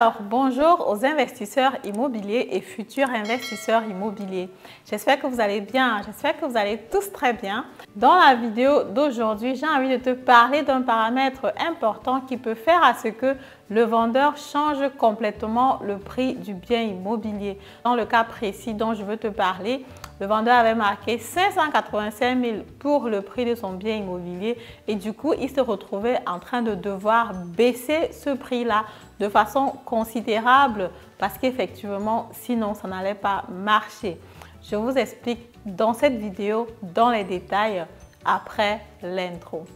Alors, bonjour aux investisseurs immobiliers et futurs investisseurs immobiliers. J'espère que vous allez bien, j'espère que vous allez tous très bien. Dans la vidéo d'aujourd'hui, j'ai envie de te parler d'un paramètre important qui peut faire à ce que le vendeur change complètement le prix du bien immobilier. Dans le cas précis dont je veux te parler, le vendeur avait marqué 585 000 pour le prix de son bien immobilier et du coup, il se retrouvait en train de devoir baisser ce prix-là de façon considérable parce qu'effectivement, sinon, ça n'allait pas marcher. Je vous explique dans cette vidéo, dans les détails, après l'intro.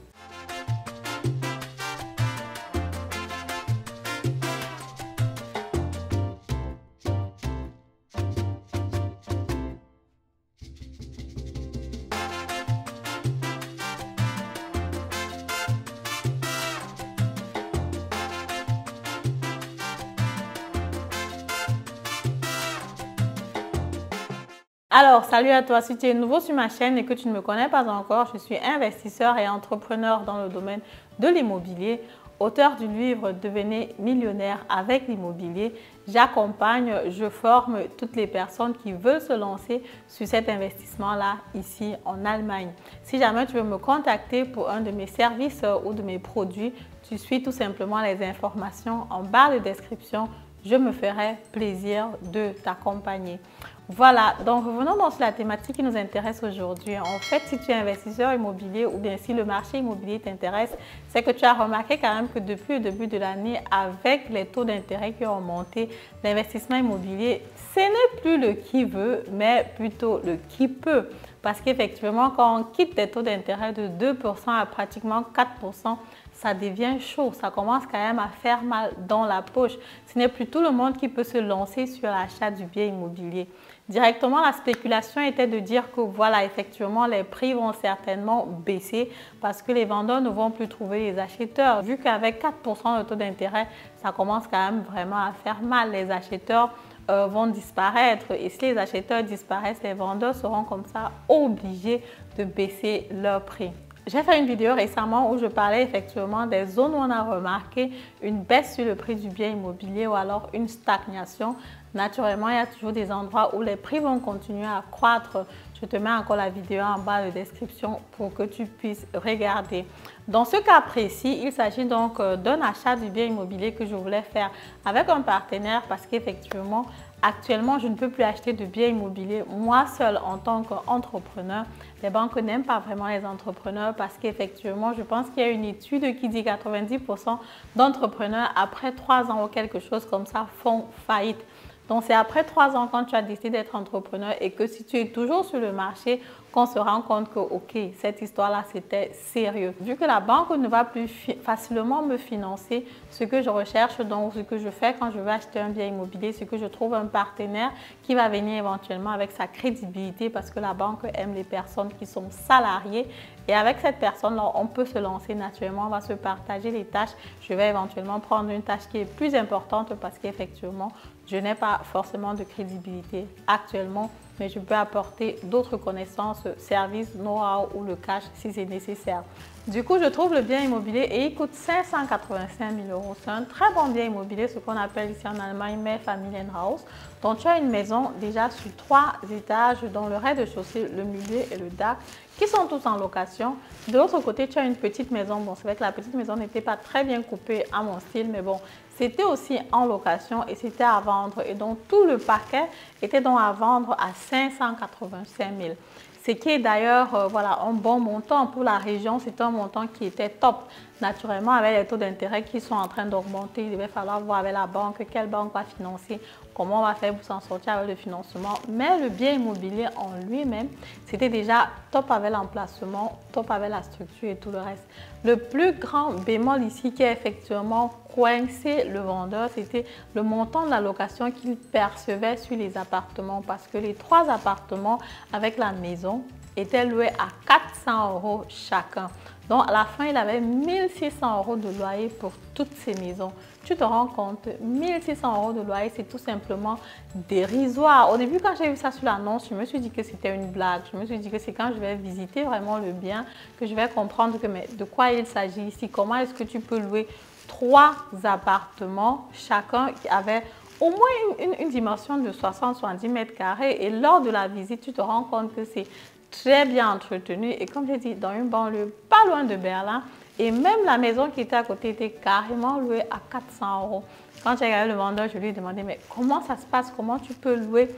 Alors, salut à toi, si tu es nouveau sur ma chaîne et que tu ne me connais pas encore, je suis investisseur et entrepreneur dans le domaine de l'immobilier, auteur du livre Devenez millionnaire avec l'immobilier. J'accompagne, je forme toutes les personnes qui veulent se lancer sur cet investissement-là ici en Allemagne. Si jamais tu veux me contacter pour un de mes services ou de mes produits, tu suis tout simplement les informations en barre de description. Je me ferai plaisir de t'accompagner. Voilà, donc revenons dans la thématique qui nous intéresse aujourd'hui. En fait, si tu es investisseur immobilier ou bien si le marché immobilier t'intéresse, c'est que tu as remarqué quand même que depuis le début de l'année, avec les taux d'intérêt qui ont monté, l'investissement immobilier, ce n'est plus le qui veut, mais plutôt le qui peut. Parce qu'effectivement, quand on quitte des taux d'intérêt de 2% à pratiquement 4%, ça devient chaud, ça commence quand même à faire mal dans la poche. Ce n'est plus tout le monde qui peut se lancer sur l'achat du bien immobilier. Directement, la spéculation était de dire que voilà, effectivement, les prix vont certainement baisser parce que les vendeurs ne vont plus trouver les acheteurs. Vu qu'avec 4% de taux d'intérêt, ça commence quand même vraiment à faire mal. Les acheteurs vont disparaître et si les acheteurs disparaissent, les vendeurs seront comme ça obligés de baisser leur prix. J'ai fait une vidéo récemment où je parlais effectivement des zones où on a remarqué une baisse sur le prix du bien immobilier ou alors une stagnation. Naturellement, il y a toujours des endroits où les prix vont continuer à croître. Je te mets encore la vidéo en bas de description pour que tu puisses regarder. Dans ce cas précis, il s'agit donc d'un achat du bien immobilier que je voulais faire avec un partenaire parce qu'effectivement, actuellement, je ne peux plus acheter de biens immobiliers moi seule en tant qu'entrepreneur. Les banques n'aiment pas vraiment les entrepreneurs parce qu'effectivement, je pense qu'il y a une étude qui dit que 90% d'entrepreneurs, après 3 ans ou quelque chose comme ça, font faillite. Donc, c'est après 3 ans quand tu as décidé d'être entrepreneur et que si tu es toujours sur le marché, qu'on se rend compte que, ok, cette histoire-là, c'était sérieux. Vu que la banque ne va plus facilement me financer ce que je recherche, donc ce que je fais quand je veux acheter un bien immobilier, c'est que je trouve un partenaire qui va venir éventuellement avec sa crédibilité parce que la banque aime les personnes qui sont salariées. Et avec cette personne-là, on peut se lancer naturellement, on va se partager les tâches. Je vais éventuellement prendre une tâche qui est plus importante parce qu'effectivement, je n'ai pas forcément de crédibilité actuellement, mais je peux apporter d'autres connaissances, services, know-how ou le cash si c'est nécessaire. Du coup, je trouve le bien immobilier et il coûte 585 000 €. C'est un très bon bien immobilier, ce qu'on appelle ici en Allemagne Mehrfamilienhaus. Donc, tu as une maison déjà sur 3 étages, dont le rez-de-chaussée, le milieu et le dach, qui sont tous en location. De l'autre côté, tu as une petite maison. Bon, c'est vrai que la petite maison n'était pas très bien coupée à mon style, mais bon, c'était aussi en location et c'était à vendre. Et donc, tout le paquet était donc à vendre à 585 000 €. Ce qui est d'ailleurs voilà, un bon montant pour la région. C'est un montant qui était top. Naturellement, avec les taux d'intérêt qui sont en train d'augmenter, il va falloir voir avec la banque quelle banque va financer, comment on va faire pour s'en sortir avec le financement. Mais le bien immobilier en lui-même, c'était déjà top avec l'emplacement, top avec la structure et tout le reste. Le plus grand bémol ici qui a effectivement coincé le vendeur, c'était le montant de la location qu'il percevait sur les appartements parce que les 3 appartements avec la maison étaient loués à 400 € chacun. Donc, à la fin, il avait 1 600 € de loyer pour toutes ces maisons. Tu te rends compte, 1 600 € de loyer, c'est tout simplement dérisoire. Au début, quand j'ai vu ça sur l'annonce, je me suis dit que c'était une blague. Je me suis dit que c'est quand je vais visiter vraiment le bien que je vais comprendre que, mais de quoi il s'agit ici. Comment est-ce que tu peux louer 3 appartements, chacun qui avait au moins une dimension de 60-70 mètres carrés. Et lors de la visite, tu te rends compte que c'est très bien entretenu. Et comme j'ai dit, dans une banlieue pas loin de Berlin. Et même la maison qui était à côté était carrément louée à 400 €. Quand j'ai regardé le vendeur, je lui ai demandé, mais comment ça se passe? Comment tu peux louer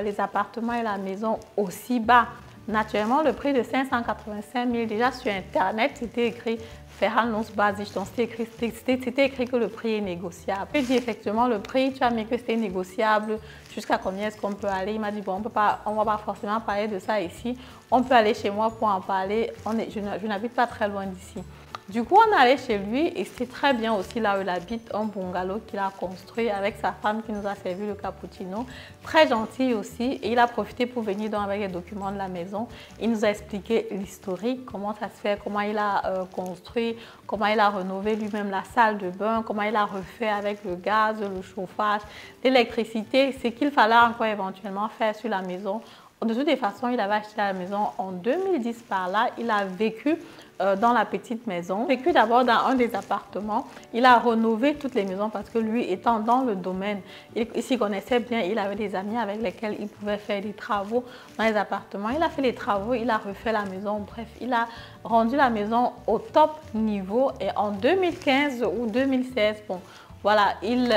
les appartements et la maison aussi bas? Naturellement, le prix de 585 000, déjà sur Internet, c'était écrit Verhandlungsbasis, donc c'était écrit que le prix est négociable. J'ai dit effectivement le prix, tu as mis que c'était négociable, jusqu'à combien est-ce qu'on peut aller? Il m'a dit, bon, on ne va pas forcément parler de ça ici, on peut aller chez moi pour en parler, je n'habite pas très loin d'ici. Du coup, on est allé chez lui et c'est très bien aussi là où il habite, un bungalow qu'il a construit avec sa femme qui nous a servi le cappuccino. Très gentil aussi et il a profité pour venir donc avec les documents de la maison. Il nous a expliqué l'historique, comment ça se fait, comment il a construit, comment il a rénové lui-même la salle de bain, comment il a refait avec le gaz, le chauffage, l'électricité, ce qu'il fallait encore éventuellement faire sur la maison. De toutes les façons, il avait acheté la maison en 2010 par là. Il a vécu dans la petite maison. Vécu d'abord dans un des appartements. Il a rénové toutes les maisons parce que lui, étant dans le domaine, il s'y connaissait bien. Il avait des amis avec lesquels il pouvait faire des travaux dans les appartements. Il a fait les travaux, il a refait la maison. Bref, il a rendu la maison au top niveau. Et en 2015 ou 2016, bon, voilà, il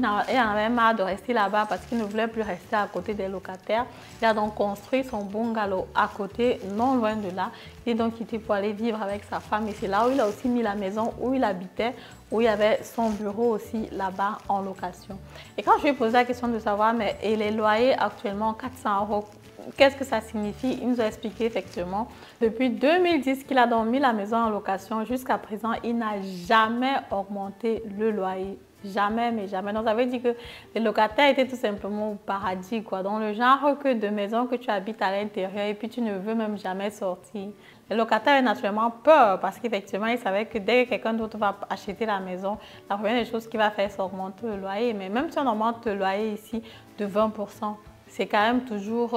en avait marre de rester là-bas parce qu'il ne voulait plus rester à côté des locataires. Il a donc construit son bungalow à côté, non loin de là. Il est donc quitté pour aller vivre avec sa femme. Et c'est là où il a aussi mis la maison où il habitait, où il y avait son bureau aussi là-bas en location. Et quand je lui ai posé la question de savoir, mais et les loyers actuellement 400 €, qu'est-ce que ça signifie? Il nous a expliqué effectivement, depuis 2010 qu'il a donc mis la maison en location, jusqu'à présent, il n'a jamais augmenté le loyer. Jamais, mais jamais. Donc, ça veut dire que les locataires étaient tout simplement au paradis, quoi. Dans le genre que de maison que tu habites à l'intérieur et puis tu ne veux même jamais sortir. Les locataires avaient naturellement peur parce qu'effectivement, ils savaient que dès que quelqu'un d'autre va acheter la maison, la première des choses qu'il va faire, c'est augmenter le loyer. Mais même si on augmente le loyer ici de 20%, c'est quand même toujours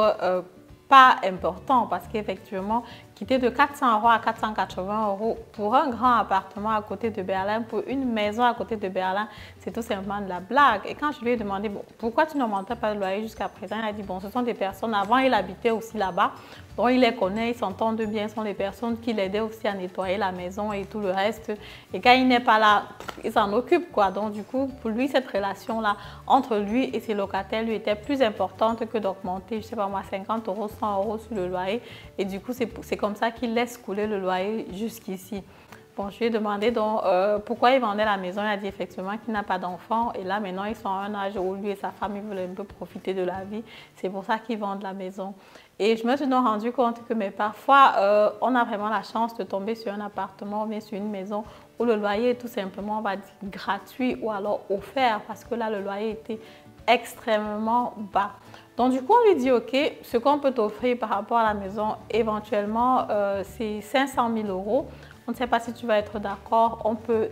pas important parce qu'effectivement, quitter de 400 € à 480 € pour un grand appartement à côté de Berlin, pour une maison à côté de Berlin, c'est tout simplement de la blague. Et quand je lui ai demandé, bon, pourquoi tu n'augmentais pas le loyer jusqu'à présent, il a dit, bon, ce sont des personnes, avant il habitait aussi là-bas, donc il les connaît, ils s'entendent bien, ce sont des personnes qui l'aidaient aussi à nettoyer la maison et tout le reste. Et quand il n'est pas là, il s'en occupe, quoi. Donc du coup, pour lui, cette relation-là entre lui et ses locataires lui était plus importante que d'augmenter, je sais pas moi, 50 €, 100 € sur le loyer. Et du coup, c'est comme ça qu'il laisse couler le loyer jusqu'ici. Bon, je lui ai demandé donc pourquoi il vendait la maison. Il a dit effectivement qu'il n'a pas d'enfant. Et là, maintenant, ils sont à un âge où lui et sa femme, ils veulent un peu profiter de la vie. C'est pour ça qu'ils vendent la maison. Et je me suis donc rendu compte que mais parfois, on a vraiment la chance de tomber sur un appartement ou bien sur une maison où le loyer est tout simplement, on va dire, gratuit ou alors offert parce que là, le loyer était extrêmement bas. Donc du coup, on lui dit, OK, ce qu'on peut t'offrir par rapport à la maison, éventuellement, c'est 500 000 €. On ne sait pas si tu vas être d'accord, on peut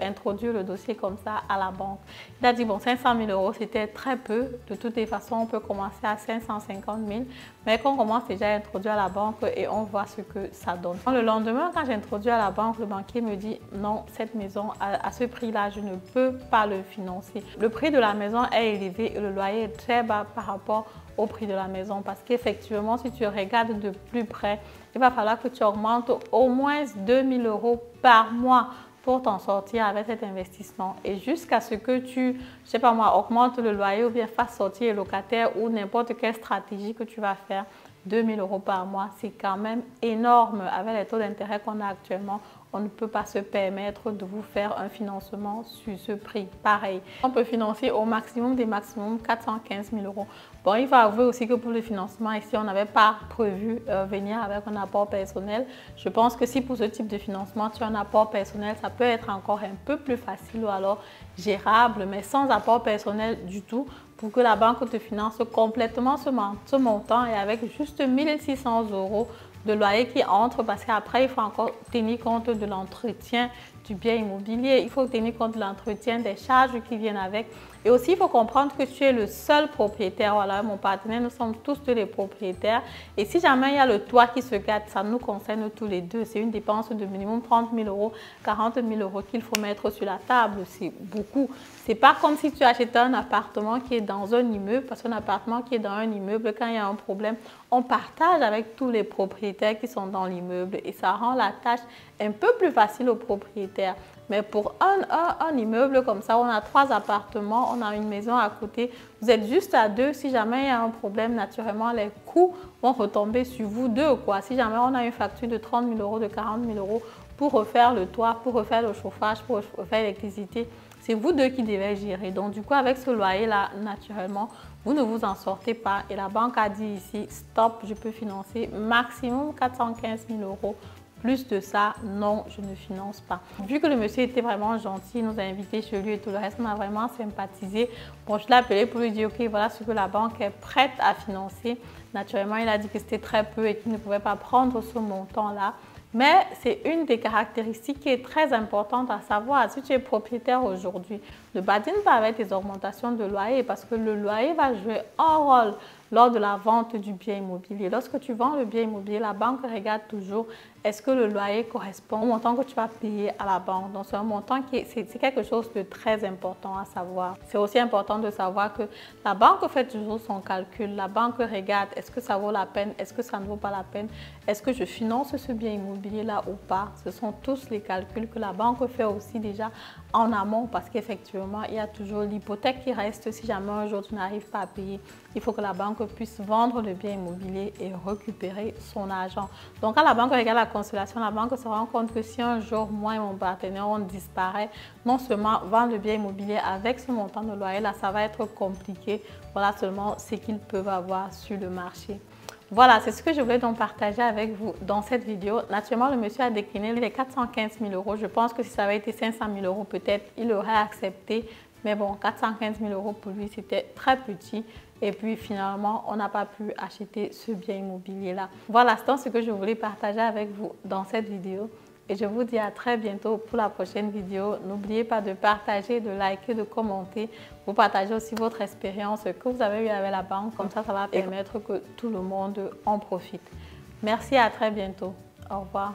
introduire le dossier comme ça à la banque. Il a dit, bon, 500 000 €, c'était très peu. De toutes les façons, on peut commencer à 550 000, mais qu'on commence déjà à introduire à la banque et on voit ce que ça donne. Le lendemain, quand j'introduis à la banque, le banquier me dit, non, cette maison, à ce prix-là, je ne peux pas le financer. Le prix de la maison est élevé et le loyer est très bas par rapport au prix de la maison parce qu'effectivement, si tu regardes de plus près, il va falloir que tu augmentes au moins 2 000 € par mois pour t'en sortir avec cet investissement. Et jusqu'à ce que tu, je sais pas moi, augmentes le loyer ou bien fasses sortir les locataires ou n'importe quelle stratégie que tu vas faire, 2 000 € par mois, c'est quand même énorme avec les taux d'intérêt qu'on a actuellement. On ne peut pas se permettre de vous faire un financement sur ce prix. Pareil, on peut financer au maximum des maximums 415 000 €. Bon, il faut avouer aussi que pour le financement, ici, on n'avait pas prévu venir avec un apport personnel. Je pense que si pour ce type de financement, tu as un apport personnel, ça peut être encore un peu plus facile ou alors gérable, mais sans apport personnel du tout, pour que la banque te finance complètement ce montant et avec juste 1 600 € de loyer qui entre parce qu'après, il faut encore tenir compte de l'entretien du bien immobilier. Il faut tenir compte de l'entretien, des charges qui viennent avec. Et aussi, il faut comprendre que tu es le seul propriétaire. Voilà, mon partenaire, nous sommes tous les propriétaires. Et si jamais il y a le toit qui se gâte, ça nous concerne tous les deux. C'est une dépense de minimum 30 000 euros, 40 000 euros qu'il faut mettre sur la table. C'est beaucoup. C'est pas comme si tu achetais un appartement qui est dans un immeuble, parce qu'un appartement qui est dans un immeuble, quand il y a un problème, on partage avec tous les propriétaires qui sont dans l'immeuble et ça rend la tâche un peu plus facile aux propriétaires. Mais pour un immeuble comme ça, on a 3 appartements, on a une maison à côté, vous êtes juste à 2. Si jamais il y a un problème, naturellement, les coûts vont retomber sur vous deux, quoi. Si jamais on a une facture de 30 000 euros, de 40 000 euros pour refaire le toit, pour refaire le chauffage, pour refaire l'électricité, c'est vous deux qui devez gérer. Donc, du coup, avec ce loyer-là, naturellement, vous ne vous en sortez pas. Et la banque a dit ici, stop, je peux financer maximum 415 000 euros. Plus de ça, non, je ne finance pas. Vu que le monsieur était vraiment gentil, il nous a invités chez lui et tout le reste, on a vraiment sympathisé. Bon, je l'ai appelé pour lui dire, ok, voilà ce que la banque est prête à financer. Naturellement, il a dit que c'était très peu et qu'il ne pouvait pas prendre ce montant-là. Mais c'est une des caractéristiques qui est très importante à savoir. Si tu es propriétaire aujourd'hui, ne badine pas avec tes augmentations de loyer parce que le loyer va jouer un rôle lors de la vente du bien immobilier. Lorsque tu vends le bien immobilier, la banque regarde toujours est-ce que le loyer correspond au montant que tu vas payer à la banque. Donc, c'est un montant c'est quelque chose de très important à savoir. C'est aussi important de savoir que la banque fait toujours son calcul. La banque regarde est-ce que ça vaut la peine, est-ce que ça ne vaut pas la peine, est-ce que je finance ce bien immobilier-là ou pas. Ce sont tous les calculs que la banque fait aussi déjà en amont parce qu'effectivement, il y a toujours l'hypothèque qui reste si jamais un jour tu n'arrives pas à payer. Il faut que la banque puisse vendre le bien immobilier et récupérer son argent. Donc, quand la banque regarde la constellation, la banque se rend compte que si un jour, moi et mon partenaire, on disparaît, non seulement vendre le bien immobilier avec ce montant de loyer, là, ça va être compliqué. Voilà seulement ce qu'ils peuvent avoir sur le marché. Voilà, c'est ce que je voulais donc partager avec vous dans cette vidéo. Naturellement, le monsieur a décliné les 415 000 euros. Je pense que si ça avait été 500 000 euros, peut-être il aurait accepté. Mais bon, 415 000 euros pour lui, c'était très petit. Et puis finalement, on n'a pas pu acheter ce bien immobilier-là. Voilà, c'est ce que je voulais partager avec vous dans cette vidéo. Et je vous dis à très bientôt pour la prochaine vidéo. N'oubliez pas de partager, de liker, de commenter. Vous partagez aussi votre expérience que vous avez eue avec la banque. Comme ça, ça va permettre que tout le monde en profite. Merci, à très bientôt. Au revoir.